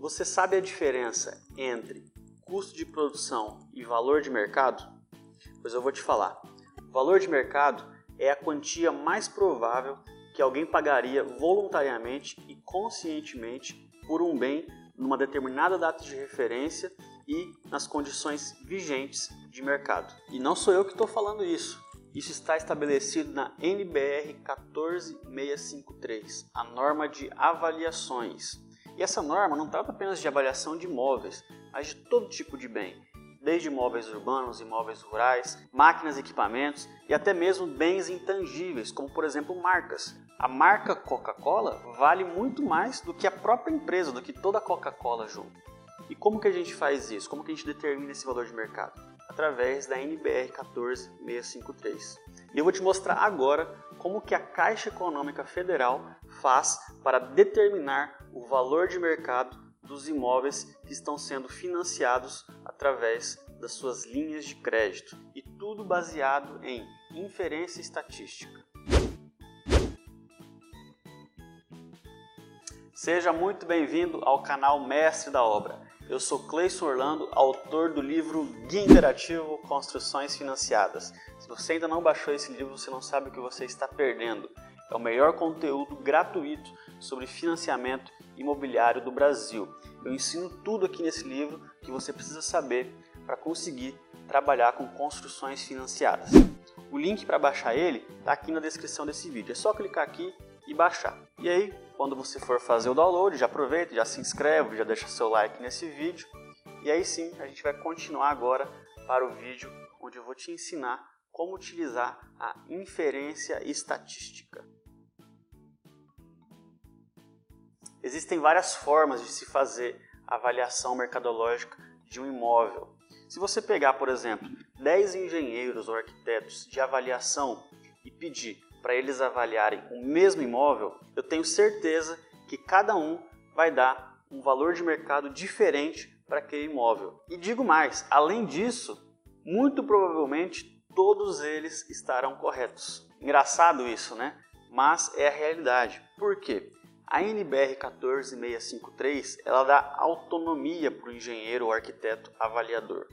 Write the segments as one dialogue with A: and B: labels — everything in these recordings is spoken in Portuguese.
A: Você sabe a diferença entre custo de produção e valor de mercado? Pois eu vou te falar. O valor de mercado é a quantia mais provável que alguém pagaria voluntariamente e conscientemente por um bem numa determinada data de referência e nas condições vigentes de mercado. E não sou eu que estou falando isso. Isso está estabelecido na NBR 14653, a norma de avaliações. E essa norma não trata apenas de avaliação de imóveis, mas de todo tipo de bem, desde imóveis urbanos, imóveis rurais, máquinas e equipamentos e até mesmo bens intangíveis, como por exemplo marcas. A marca Coca-Cola vale muito mais do que a própria empresa, do que toda a Coca-Cola junto. E como que a gente faz isso? Como que a gente determina esse valor de mercado? Através da NBR 14653. E eu vou te mostrar agora como que a Caixa Econômica Federal faz para determinar o valor de mercado dos imóveis que estão sendo financiados através das suas linhas de crédito. E tudo baseado em inferência estatística. Seja muito bem-vindo ao canal Mestre da Obra. Eu sou Cleison Orlando, autor do livro Guia Interativo Construções Financiadas. Se você ainda não baixou esse livro, você não sabe o que você está perdendo. É o melhor conteúdo gratuito sobre financiamento imobiliário do Brasil. Eu ensino tudo aqui nesse livro que você precisa saber para conseguir trabalhar com construções financiadas. O link para baixar ele está aqui na descrição desse vídeo. É só clicar aqui e baixar. E aí, quando você for fazer o download, já aproveita, já se inscreve, já deixa seu like nesse vídeo. E aí sim, a gente vai continuar agora para o vídeo onde eu vou te ensinar como utilizar a inferência estatística. Existem várias formas de se fazer a avaliação mercadológica de um imóvel. Se você pegar, por exemplo, 10 engenheiros ou arquitetos de avaliação e pedir para eles avaliarem o mesmo imóvel, eu tenho certeza que cada um vai dar um valor de mercado diferente para aquele imóvel. E digo mais, além disso, muito provavelmente todos eles estarão corretos. Engraçado isso, né? Mas é a realidade. Por quê? A NBR 14653, ela dá autonomia para o engenheiro ou arquiteto avaliador.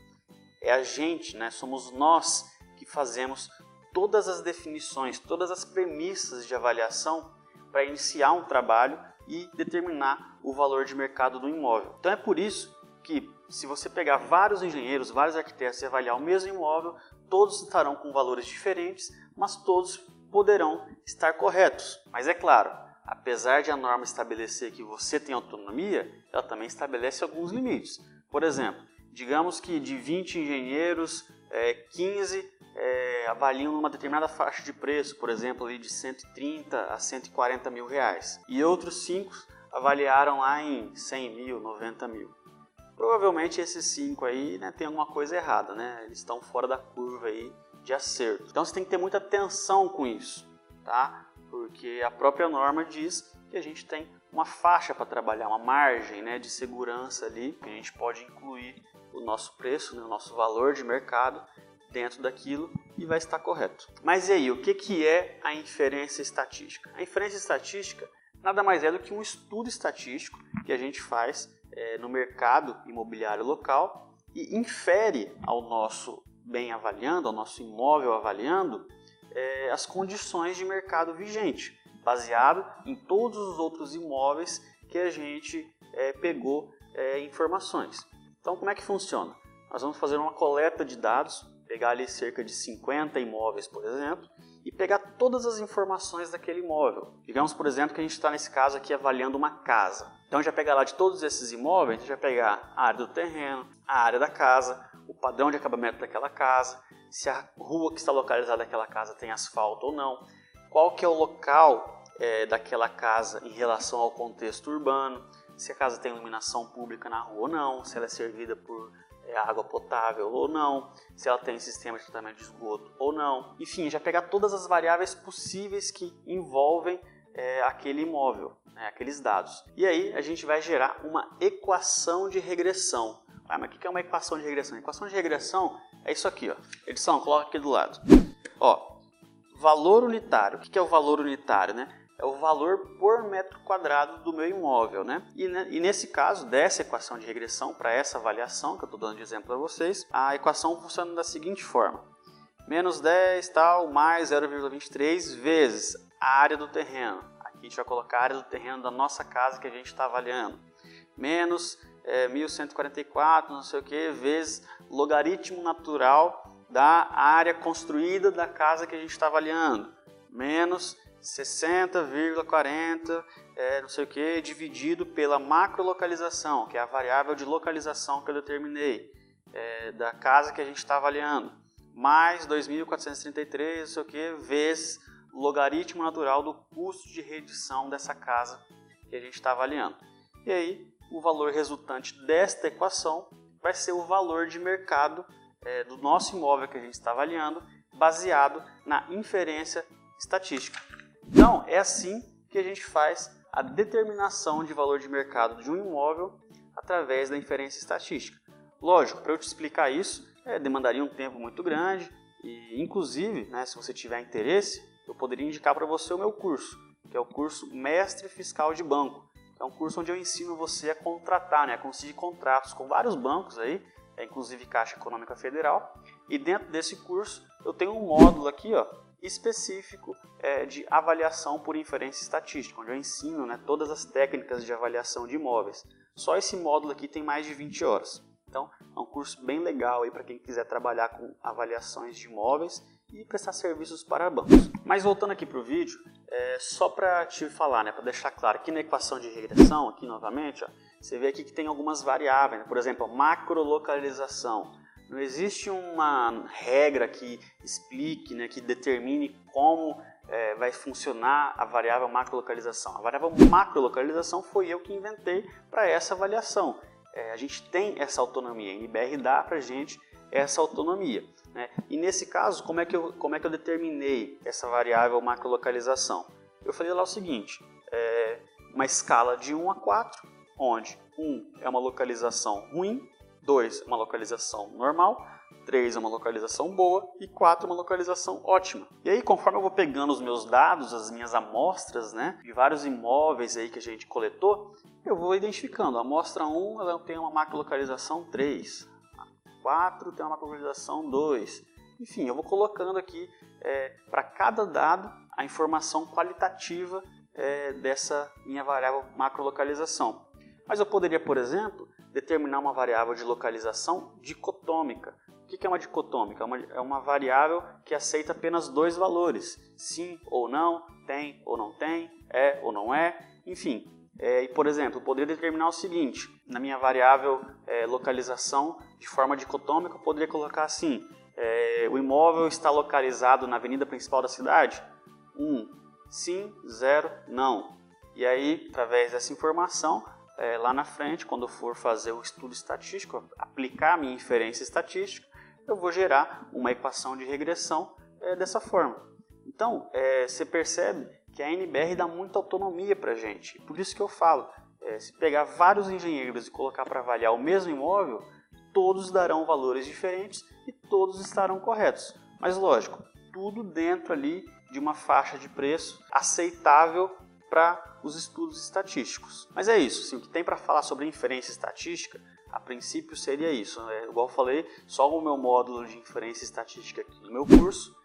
A: É a gente, né? Somos nós que fazemos todas as definições, todas as premissas de avaliação para iniciar um trabalho e determinar o valor de mercado do imóvel. Então é por isso que, se você pegar vários engenheiros, vários arquitetos e avaliar o mesmo imóvel, todos estarão com valores diferentes, mas todos poderão estar corretos. Mas é claro, apesar de a norma estabelecer que você tem autonomia, ela também estabelece alguns limites. Por exemplo, digamos que de 20 engenheiros, 15 avaliam numa determinada faixa de preço, por exemplo, ali de 130 a 140 mil reais. E outros 5 avaliaram lá em 100 mil, 90 mil. Provavelmente esses 5 aí, né, tem alguma coisa errada, né? Eles estão fora da curva aí de acerto. Então você tem que ter muita atenção com isso, tá? Porque a própria norma diz que a gente tem uma faixa para trabalhar, uma margem, né, de segurança ali, que a gente pode incluir o nosso preço, né, o nosso valor de mercado dentro daquilo e vai estar correto. Mas e aí, o que é a inferência estatística? A inferência estatística nada mais é do que um estudo estatístico que a gente faz no mercado imobiliário local e infere ao nosso bem avaliando, ao nosso imóvel avaliando, as condições de mercado vigente, baseado em todos os outros imóveis que a gente pegou informações. Então, como é que funciona? Nós vamos fazer uma coleta de dados, pegar ali cerca de 50 imóveis, por exemplo, e pegar todas as informações daquele imóvel. Digamos, por exemplo, que a gente está nesse caso aqui avaliando uma casa. Então, a gente vai pegar lá de todos esses imóveis, a gente vai pegar a área do terreno, a área da casa, o padrão de acabamento daquela casa, se a rua que está localizada naquela casa tem asfalto ou não, qual que é o local daquela casa em relação ao contexto urbano, se a casa tem iluminação pública na rua ou não, se ela é servida por água potável ou não, se ela tem sistema de tratamento de esgoto ou não. Enfim, já pegar todas as variáveis possíveis que envolvem aquele imóvel, né, aqueles dados. E aí a gente vai gerar uma equação de regressão. Mas o que é uma equação de regressão? A equação de regressão é isso aqui, ó. Edição, coloca aqui do lado. Ó, valor unitário. O que é o valor unitário, né? é o valor por metro quadrado do meu imóvel, né? E nesse caso, dessa equação de regressão, para essa avaliação, que eu estou dando de exemplo para vocês, a equação funciona da seguinte forma. Menos 10 tal, mais 0,23 vezes a área do terreno. Aqui a gente vai colocar a área do terreno da nossa casa que a gente está avaliando. Menos 1.144, não sei o que, vezes logaritmo natural da área construída da casa que a gente está avaliando. Menos 60,40, não sei o que, dividido pela macrolocalização, que é a variável de localização que eu determinei, da casa que a gente está avaliando. Mais 2.433, não sei o que, vezes logaritmo natural do custo de reedição dessa casa que a gente está avaliando. E aí, o valor resultante desta equação vai ser o valor de mercado do nosso imóvel que a gente está avaliando, baseado na inferência estatística. Então, é assim que a gente faz a determinação de valor de mercado de um imóvel através da inferência estatística. Lógico, para eu te explicar isso, demandaria um tempo muito grande e, inclusive, né, se você tiver interesse, eu poderia indicar para você o meu curso, que é o curso Mestre Fiscal de Banco. É um curso onde eu ensino você a contratar, a conseguir contratos com vários bancos aí, inclusive Caixa Econômica Federal. E dentro desse curso eu tenho um módulo aqui, específico de avaliação por inferência estatística, onde eu ensino todas as técnicas de avaliação de imóveis. Só esse módulo aqui tem mais de 20 horas. Então é um curso bem legal para quem quiser trabalhar com avaliações de imóveis e prestar serviços para bancos. Mas voltando aqui para o vídeo, só para te falar, para deixar claro, aqui na equação de regressão, aqui novamente, você vê aqui que tem algumas variáveis, por exemplo, a macrolocalização. Não existe uma regra que explique, que determine como vai funcionar a variável macrolocalização. A variável macrolocalização foi eu que inventei para essa avaliação. A gente tem essa autonomia, a NBR dá para a gente essa autonomia. E nesse caso, como é que eu determinei essa variável macrolocalização? Eu falei lá o seguinte, uma escala de 1 a 4, onde 1 é uma localização ruim, 2 é uma localização normal, 3 é uma localização boa e 4 é uma localização ótima. E aí, conforme eu vou pegando os meus dados, as minhas amostras, de vários imóveis aí que a gente coletou, eu vou identificando. A amostra 1 ela tem uma macrolocalização 3, a 4 tem uma macrolocalização 2. Enfim, eu vou colocando aqui para cada dado a informação qualitativa dessa minha variável macrolocalização. Mas eu poderia, por exemplo, determinar uma variável de localização dicotômica. O que é uma dicotômica? É uma variável que aceita apenas dois valores, sim ou não, tem ou não tem, é ou não é, enfim. E, por exemplo, eu poderia determinar o seguinte, na minha variável localização de forma dicotômica, eu poderia colocar assim, o imóvel está localizado na avenida principal da cidade? 1, sim, 0, não. E aí, através dessa informação, lá na frente, quando eu for fazer o estudo estatístico, aplicar a minha inferência estatística, eu vou gerar uma equação de regressão dessa forma. Então, você percebe que a NBR dá muita autonomia para a gente. Por isso que eu falo, se pegar vários engenheiros e colocar para avaliar o mesmo imóvel, todos darão valores diferentes e todos estarão corretos. Mas lógico, tudo dentro ali de uma faixa de preço aceitável para os estudos estatísticos. Mas é isso, assim, o que tem para falar sobre inferência estatística, a princípio seria isso. Igual eu falei, só o meu módulo de inferência estatística aqui no meu curso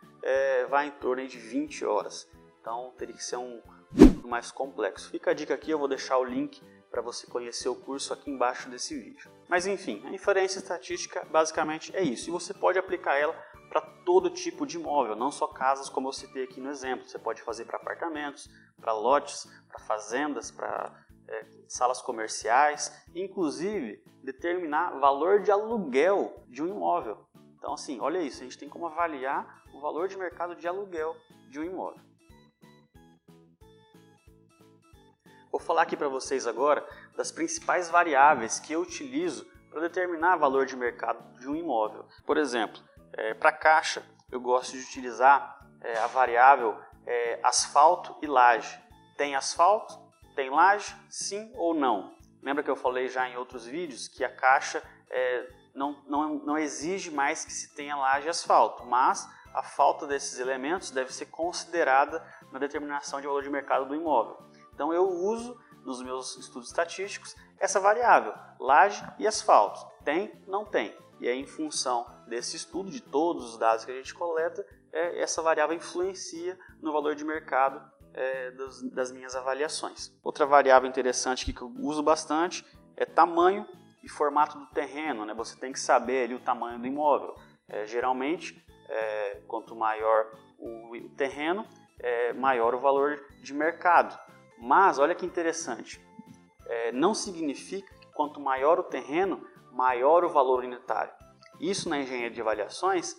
A: vai em torno de 20 horas. Então teria que ser um pouco mais complexo. Fica a dica aqui, eu vou deixar o link para você conhecer o curso aqui embaixo desse vídeo. Mas enfim, a inferência estatística basicamente é isso. E você pode aplicar ela para todo tipo de imóvel, não só casas como eu citei aqui no exemplo. Você pode fazer para apartamentos, para lotes, para fazendas, para salas comerciais, inclusive determinar valor de aluguel de um imóvel. Então assim, olha isso, a gente tem como avaliar o valor de mercado de aluguel de um imóvel. Vou falar aqui para vocês agora das principais variáveis que eu utilizo para determinar o valor de mercado de um imóvel. Por exemplo, para caixa, eu gosto de utilizar a variável asfalto e laje. Tem asfalto? Tem laje? Sim ou não? Lembra que eu falei já em outros vídeos que a caixa não exige mais que se tenha laje e asfalto, mas a falta desses elementos deve ser considerada na determinação de valor de mercado do imóvel. Então eu uso nos meus estudos estatísticos essa variável, laje e asfalto, tem, não tem. E aí, em função desse estudo, de todos os dados que a gente coleta, essa variável influencia no valor de mercado das minhas avaliações. Outra variável interessante que eu uso bastante é tamanho e formato do terreno, né? Você tem que saber ali o tamanho do imóvel. Geralmente, quanto maior o terreno, maior o valor de mercado. Mas, olha que interessante, não significa que quanto maior o terreno, maior o valor unitário. Isso na engenharia de avaliações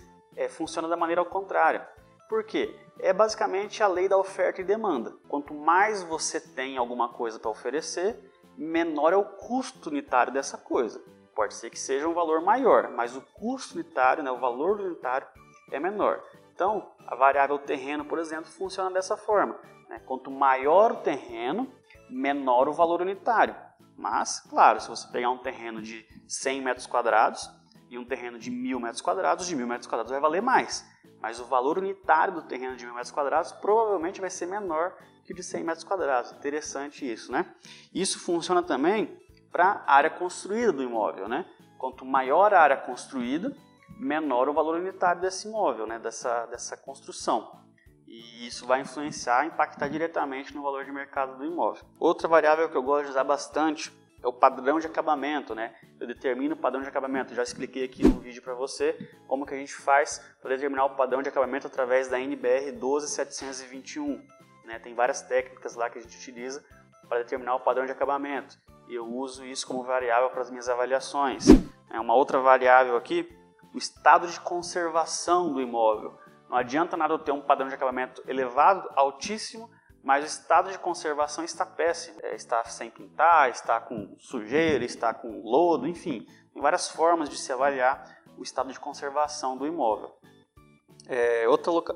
A: funciona da maneira ao contrário. Por quê? É basicamente a lei da oferta e demanda. Quanto mais você tem alguma coisa para oferecer, menor é o custo unitário dessa coisa. Pode ser que seja um valor maior, mas o custo unitário, né, o valor unitário é menor. Então, a variável terreno, por exemplo, funciona dessa forma, né? Quanto maior o terreno, menor o valor unitário. Mas, claro, se você pegar um terreno de 100 metros quadrados e um terreno de 1.000 metros quadrados, de 1.000 metros quadrados vai valer mais. Mas o valor unitário do terreno de 1.000 metros quadrados provavelmente vai ser menor que o de 100 metros quadrados. Interessante isso, né? Isso funciona também para a área construída do imóvel, né? Quanto maior a área construída, menor o valor unitário desse imóvel, né? dessa construção. E isso vai influenciar, impactar diretamente no valor de mercado do imóvel. Outra variável que eu gosto de usar bastante é o padrão de acabamento, né? Eu determino o padrão de acabamento. Já expliquei aqui no vídeo para você como que a gente faz para determinar o padrão de acabamento através da NBR 12721. Né? Tem várias técnicas lá que a gente utiliza para determinar o padrão de acabamento. E eu uso isso como variável para as minhas avaliações. Uma outra variável aqui, o estado de conservação do imóvel. Não adianta nada eu ter um padrão de acabamento elevado, altíssimo, mas o estado de conservação está péssimo. Está sem pintar, está com sujeira, está com lodo, enfim. Tem várias formas de se avaliar o estado de conservação do imóvel.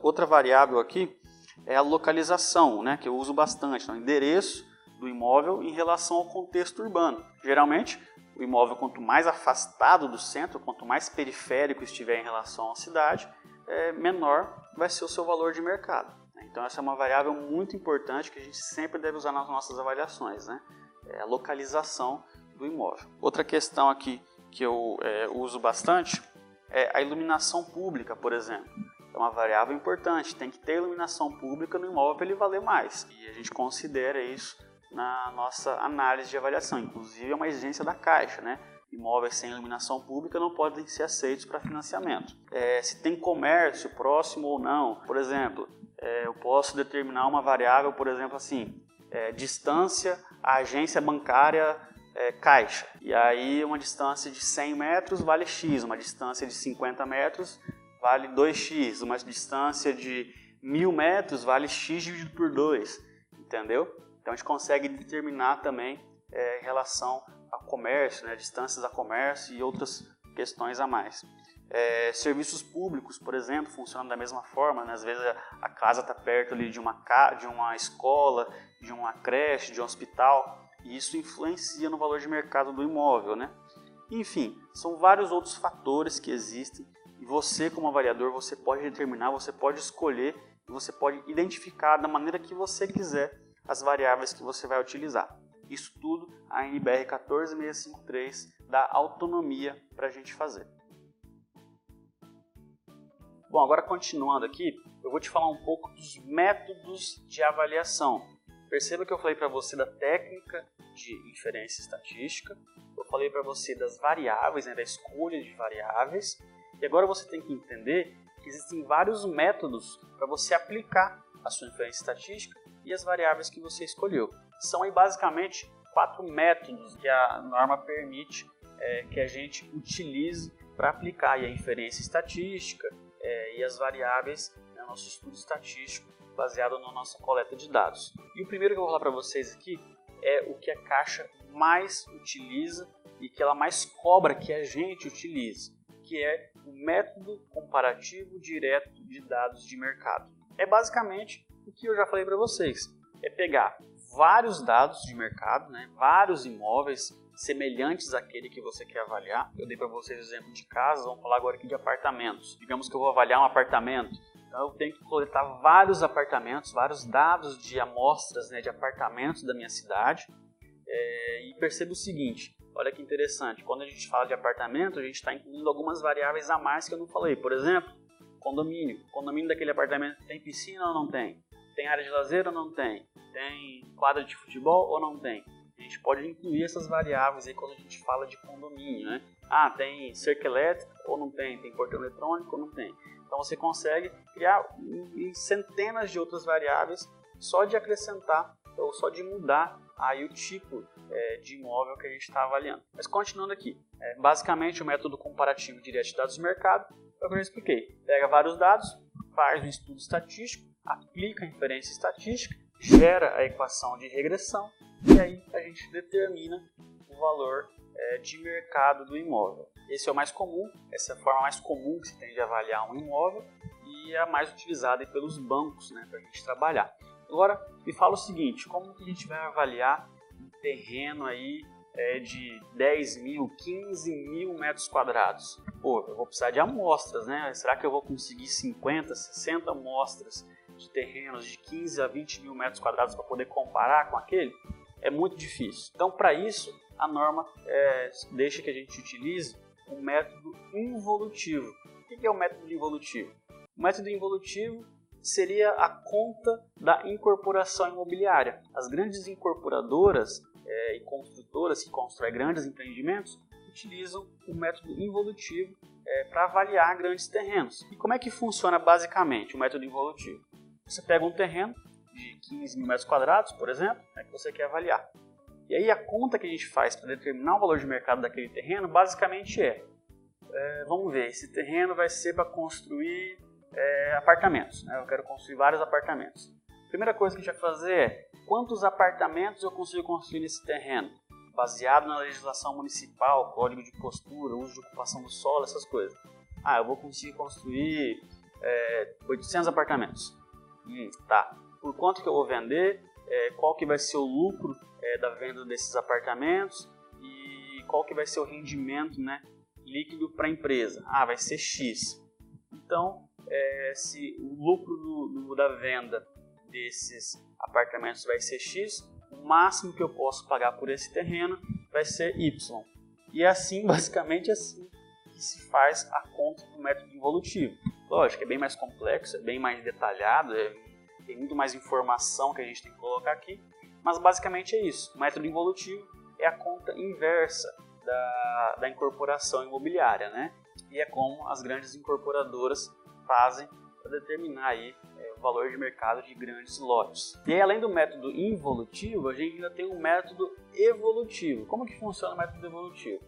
A: Outra variável aqui é a localização, né, que eu uso bastante, o endereço do imóvel em relação ao contexto urbano. Geralmente, o imóvel, quanto mais afastado do centro, quanto mais periférico estiver em relação à cidade, menor vai ser o seu valor de mercado. Então essa é uma variável muito importante que a gente sempre deve usar nas nossas avaliações, né? A localização do imóvel. Outra questão aqui que eu uso bastante é a iluminação pública, por exemplo. É uma variável importante, tem que ter iluminação pública no imóvel para ele valer mais. E a gente considera isso na nossa análise de avaliação, inclusive é uma exigência da Caixa, né? Imóveis sem iluminação pública não podem ser aceitos para financiamento. Se tem comércio próximo ou não, por exemplo, eu posso determinar uma variável, por exemplo, assim, distância à agência bancária Caixa. E aí uma distância de 100 metros vale X, uma distância de 50 metros vale 2X, uma distância de 1.000 metros vale X dividido por 2, entendeu? Então a gente consegue determinar também em relação ao comércio, né, distâncias a comércio e outras questões a mais. Serviços públicos, por exemplo, funcionam da mesma forma, né? Às vezes a casa está perto ali de uma escola, de uma creche, de um hospital, e isso influencia no valor de mercado do imóvel, né? Enfim, são vários outros fatores que existem e você, como avaliador, você pode determinar, você pode escolher, você pode identificar da maneira que você quiser as variáveis que você vai utilizar. Isso tudo a NBR 14653 dá autonomia para a gente fazer. Bom, agora continuando aqui, eu vou te falar um pouco dos métodos de avaliação. Perceba que eu falei para você da técnica de inferência estatística, eu falei para você das variáveis, né, da escolha de variáveis, e agora você tem que entender que existem vários métodos para você aplicar a sua inferência estatística e as variáveis que você escolheu. São aí basicamente 4 métodos que a norma permite que a gente utilize para aplicar aí a inferência estatística e as variáveis no nosso estudo estatístico baseado na nossa coleta de dados. E o primeiro que eu vou falar para vocês aqui é o que a Caixa mais utiliza e que ela mais cobra que a gente utilize, que é o método comparativo direto de dados de mercado. É basicamente o que eu já falei para vocês, é pegar vários dados de mercado, né, vários imóveis semelhantes àquele que você quer avaliar. Eu dei para vocês o exemplo de casas, vamos falar agora aqui de apartamentos. Digamos que eu vou avaliar um apartamento, Então eu tenho que coletar vários apartamentos, vários dados de amostras, né, de apartamentos da minha cidade. E percebo o seguinte, olha que interessante, quando a gente fala de apartamento, a gente está incluindo algumas variáveis a mais que eu não falei. Por exemplo, condomínio. O condomínio daquele apartamento tem piscina ou não tem? Tem área de lazer ou não tem? Tem quadra de futebol ou não tem? A gente pode incluir essas variáveis aí quando a gente fala de condomínio, né? Ah, tem cerca elétrica ou não tem? Tem portão eletrônico ou não tem? Então você consegue criar centenas de outras variáveis só de acrescentar ou só de mudar aí o tipo de imóvel que a gente está avaliando. Mas continuando aqui, basicamente o método comparativo direto de dados de mercado é o que eu já expliquei. Pega vários dados, faz um estudo estatístico, aplica a inferência estatística, gera a equação de regressão e aí a gente determina o valor de mercado do imóvel. Esse é o mais comum, essa é a forma mais comum que se tem de avaliar um imóvel e é a mais utilizada pelos bancos, né, para a gente trabalhar. Agora, me fala o seguinte, como que a gente vai avaliar um terreno aí de 10 mil, 15 mil metros quadrados? Pô, eu vou precisar de amostras, né? Será que eu vou conseguir 50, 60 amostras de terrenos de 15 a 20 mil metros quadrados para poder comparar com aquele? É muito difícil. Então, para isso, a norma deixa que a gente utilize um método involutivo. O que é o método involutivo? O método involutivo seria a conta da incorporação imobiliária. As grandes incorporadoras e construtoras que constroem grandes empreendimentos utilizam o método involutivo para avaliar grandes terrenos. E como é que funciona basicamente o método involutivo? Você pega um terreno de 15 mil metros quadrados, por exemplo, que você quer avaliar. E aí a conta que a gente faz para determinar o valor de mercado daquele terreno basicamente vamos ver, esse terreno vai ser para construir apartamentos, né? Eu quero construir vários apartamentos. A primeira coisa que a gente vai fazer é quantos apartamentos eu consigo construir nesse terreno, baseado na legislação municipal, código de postura, uso de ocupação do solo, essas coisas. Eu vou conseguir construir 800 apartamentos. Tá. Por quanto que eu vou vender? Qual que vai ser o lucro da venda desses apartamentos? E qual que vai ser o rendimento, né, líquido para a empresa? Vai ser X. Então, se o lucro da venda desses apartamentos vai ser X, o máximo que eu posso pagar por esse terreno vai ser Y. E é assim, basicamente assim, que se faz a conta do método involutivo. Lógico, é bem mais complexo, é bem mais detalhado, tem muito mais informação que a gente tem que colocar aqui, mas basicamente é isso. O método involutivo é a conta inversa da incorporação imobiliária, né? E é como as grandes incorporadoras fazem para determinar aí o valor de mercado de grandes lotes. E aí, além do método involutivo, a gente ainda tem um método evolutivo. Como que funciona o método evolutivo?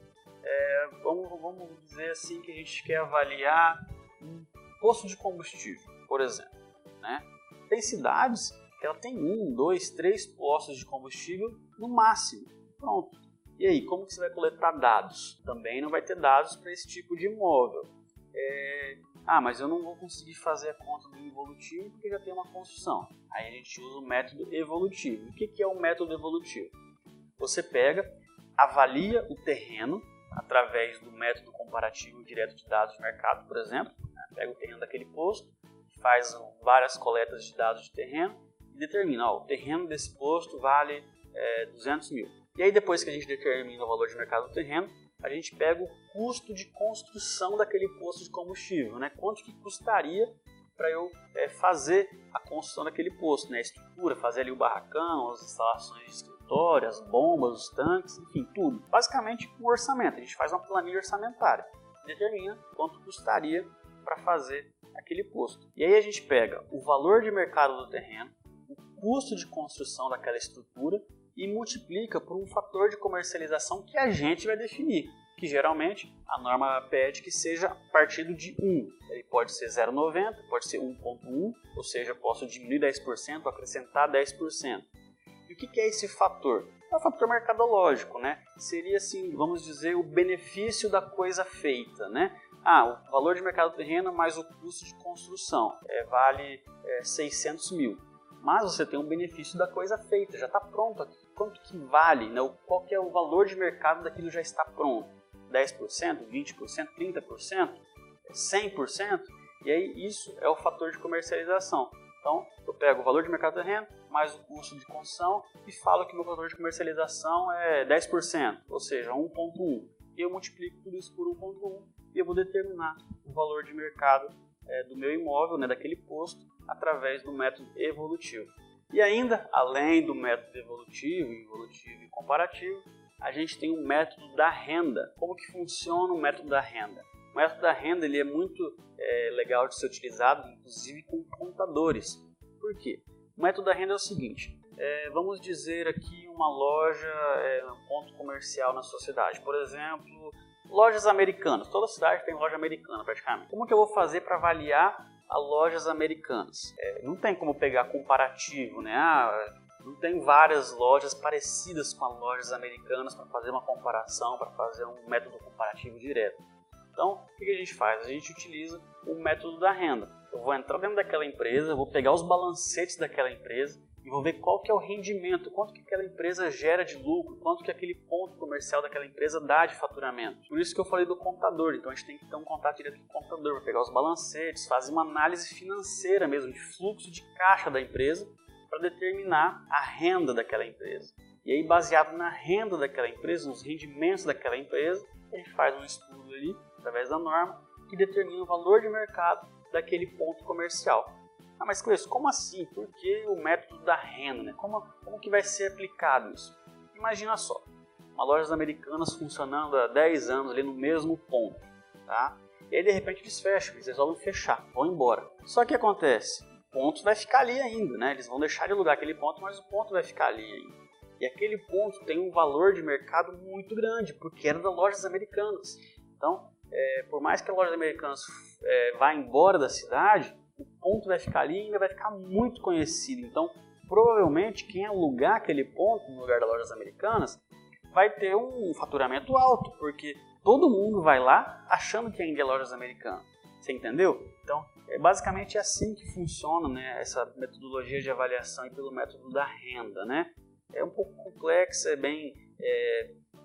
A: Vamos dizer assim que a gente quer avaliar um posto de combustível, por exemplo, né? Tem cidades que ela tem 1, 2, 3 postos de combustível no máximo. Pronto. E aí, como que você vai coletar dados? Também não vai ter dados para esse tipo de imóvel. Mas eu não vou conseguir fazer a conta do involutivo porque já tem uma construção. Aí a gente usa o método evolutivo. O que é o método evolutivo? Você pega, avalia o terreno através do método comparativo direto de dados de mercado, por exemplo. Pega o terreno daquele posto, faz várias coletas de dados de terreno e determina, o terreno desse posto vale 200 mil. E aí depois que a gente determina o valor de mercado do terreno, a gente pega o custo de construção daquele posto de combustível, né? Quanto que custaria para eu fazer a construção daquele posto, né? A estrutura, fazer ali o barracão, as instalações de escritório, as bombas, os tanques, enfim, tudo. Basicamente um orçamento, a gente faz uma planilha orçamentária, determina quanto custaria para fazer aquele posto. E aí a gente pega o valor de mercado do terreno, o custo de construção daquela estrutura e multiplica por um fator de comercialização que a gente vai definir, que geralmente a norma pede que seja partido de 1. Ele pode ser 0,90, pode ser 1,1, ou seja, eu posso diminuir 10%, acrescentar 10%. E o que é esse fator? É o fator mercadológico, né? Seria assim, vamos dizer, o benefício da coisa feita, né? O valor de mercado do terreno mais o custo de construção vale 600 mil. Mas você tem um benefício da coisa feita, já está pronto. Quanto que vale, né? Qual que é o valor de mercado daquilo já está pronto? 10%, 20%, 30%, 100%? E aí isso é o fator de comercialização. Então eu pego o valor de mercado da renda mais o custo de construção e falo que meu valor de comercialização é 10%, ou seja, 1,1. E eu multiplico tudo isso por 1,1 e eu vou determinar o valor de mercado do meu imóvel, né, daquele posto, através do método evolutivo. E ainda, além do método evolutivo e comparativo, a gente tem o método da renda. Como que funciona o método da renda? O método da renda ele é muito legal de ser utilizado, inclusive com contadores. Por quê? O método da renda é o seguinte, vamos dizer aqui uma loja, um ponto comercial na sua cidade. Por exemplo, lojas americanas. Toda cidade tem loja americana praticamente. Como que eu vou fazer para avaliar as lojas americanas? Não tem como pegar comparativo, né? Não tem várias lojas parecidas com as lojas americanas para fazer uma comparação, para fazer um método comparativo direto. Então, o que a gente faz? A gente utiliza o método da renda. Eu vou entrar dentro daquela empresa, vou pegar os balancetes daquela empresa e vou ver qual que é o rendimento, quanto que aquela empresa gera de lucro, quanto que aquele ponto comercial daquela empresa dá de faturamento. Por isso que eu falei do contador. Então a gente tem que ter um contato direto com o contador, para pegar os balancetes, fazer uma análise financeira mesmo, de fluxo de caixa da empresa, para determinar a renda daquela empresa. E aí, baseado na renda daquela empresa, nos rendimentos daquela empresa, a gente faz um estudo ali, através da norma, que determina o valor de mercado daquele ponto comercial. Mas Cleiton, como assim? Por que o método da renda? Né? Como que vai ser aplicado isso? Imagina só, uma lojas americanas funcionando há 10 anos ali no mesmo ponto. Tá? E aí de repente eles fecham, eles resolvem fechar, vão embora. Só que o que acontece? O ponto vai ficar ali ainda, né? Eles vão deixar de alugar aquele ponto, mas o ponto vai ficar ali ainda. E aquele ponto tem um valor de mercado muito grande, porque era das lojas americanas. Então, por mais que as lojas americanas vá embora da cidade, o ponto vai ficar ali e ainda vai ficar muito conhecido. Então, provavelmente, quem alugar aquele ponto no lugar das lojas americanas vai ter um faturamento alto, porque todo mundo vai lá achando que ainda é lojas americanas. Você entendeu? Então, basicamente é assim que funciona, né, essa metodologia de avaliação pelo método da renda, né? É um pouco complexo, é bem,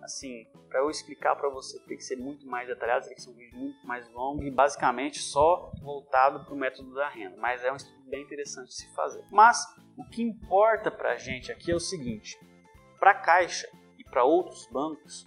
A: assim, para eu explicar para você tem que ser muito mais detalhado, tem que ser um vídeo muito mais longo e basicamente só voltado para o método da renda, mas é um estudo bem interessante de se fazer. Mas o que importa para a gente aqui é o seguinte, para a Caixa e para outros bancos,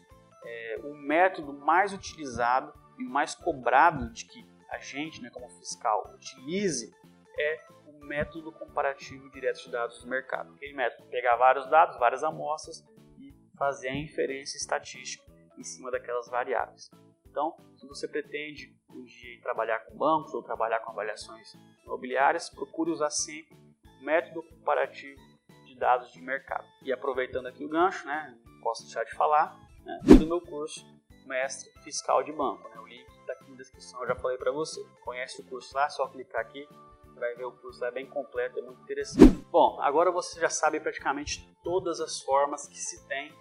A: o método mais utilizado e o mais cobrado de que a gente, né, como fiscal, utilize é o método comparativo direto de dados do mercado. Aquele método pegar vários dados, várias amostras e fazer a inferência estatística em cima daquelas variáveis. Então, se você pretende um dia trabalhar com bancos ou trabalhar com avaliações imobiliárias, procure usar sempre o método comparativo de dados de mercado. E aproveitando aqui o gancho, né, não posso deixar de falar, né, do meu curso Mestre Fiscal de Banco. Né, o link está aqui na descrição, eu já falei para você. Conhece o curso lá, é só clicar aqui. Vai ver o curso lá, é bem completo, é muito interessante. Bom, agora você já sabe praticamente todas as formas que se tem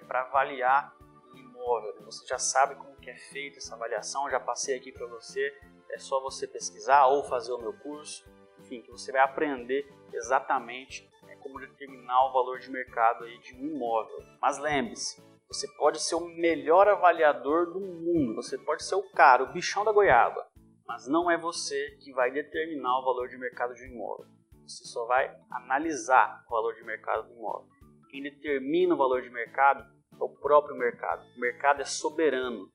A: para avaliar o imóvel. Você já sabe como que é feita essa avaliação, eu já passei aqui para você. É só você pesquisar ou fazer o meu curso. Enfim, que você vai aprender exatamente como determinar o valor de mercado aí de um imóvel. Mas lembre-se, você pode ser o melhor avaliador do mundo, você pode ser o cara, o bichão da goiaba. Mas não é você que vai determinar o valor de mercado de um imóvel. Você só vai analisar o valor de mercado do imóvel. Quem determina o valor de mercado é o próprio mercado. O mercado é soberano.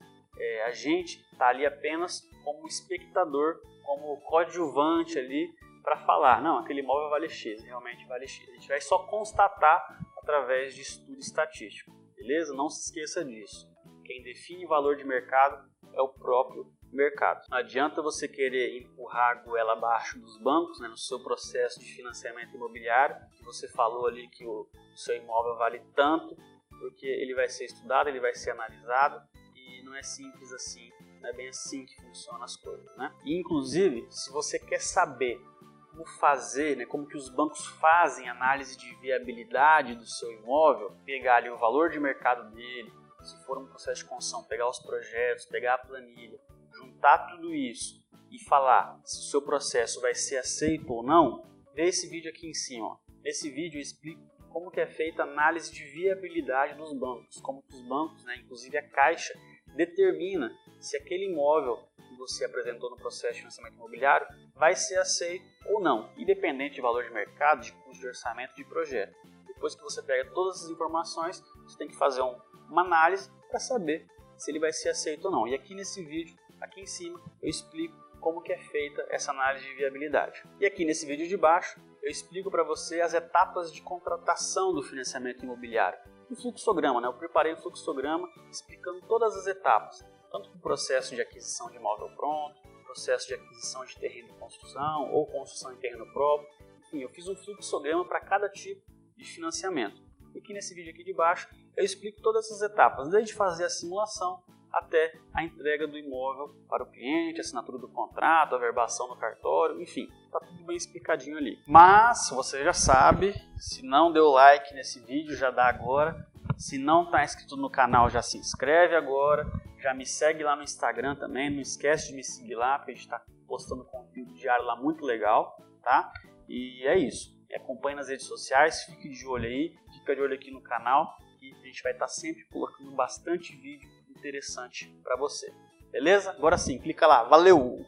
A: A gente está ali apenas como espectador, como coadjuvante ali para falar, não, aquele imóvel vale X, realmente vale X. A gente vai só constatar através de estudo estatístico, beleza? Não se esqueça disso. Quem define o valor de mercado é o próprio mercado. Não adianta você querer empurrar a goela abaixo dos bancos, né, no seu processo de financiamento imobiliário, que você falou ali que o seu imóvel vale tanto, porque ele vai ser estudado, ele vai ser analisado e não é simples assim, não é bem assim que funcionam as coisas, né? E, inclusive, se você quer saber como fazer, né, como que os bancos fazem análise de viabilidade do seu imóvel, pegar ali o valor de mercado dele, se for um processo de construção, pegar os projetos, pegar a planilha, juntar tudo isso e falar se o seu processo vai ser aceito ou não, vê esse vídeo aqui em cima. Nesse vídeo eu explico como que é feita a análise de viabilidade dos bancos, como que os bancos, né, inclusive a Caixa, determina se aquele imóvel que você apresentou no processo de financiamento imobiliário vai ser aceito ou não, independente de valor de mercado, de custo de orçamento de projeto. Depois que você pega todas essas informações, você tem que fazer uma análise para saber se ele vai ser aceito ou não. E aqui nesse vídeo, aqui em cima, eu explico como que é feita essa análise de viabilidade. E aqui nesse vídeo de baixo, eu explico para você as etapas de contratação do financiamento imobiliário. O fluxograma, né? Eu preparei um fluxograma explicando todas as etapas, tanto o processo de aquisição de imóvel pronto, processo de aquisição de terreno de construção ou construção em terreno próprio. Enfim, eu fiz um fluxograma para cada tipo de financiamento. E aqui nesse vídeo aqui de baixo eu explico todas essas etapas, desde fazer a simulação até a entrega do imóvel para o cliente, a assinatura do contrato, a verbação no cartório, enfim, está tudo bem explicadinho ali. Mas você já sabe, se não deu like nesse vídeo, já dá agora. Se não está inscrito no canal, já se inscreve agora. Já me segue lá no Instagram também, não esquece de me seguir lá, porque a gente está postando conteúdo diário lá muito legal, tá? E é isso. Me acompanhe nas redes sociais, fique de olho aí, fica de olho aqui no canal, que a gente vai estar sempre colocando bastante vídeo interessante para você. Beleza? Agora sim, clica lá. Valeu!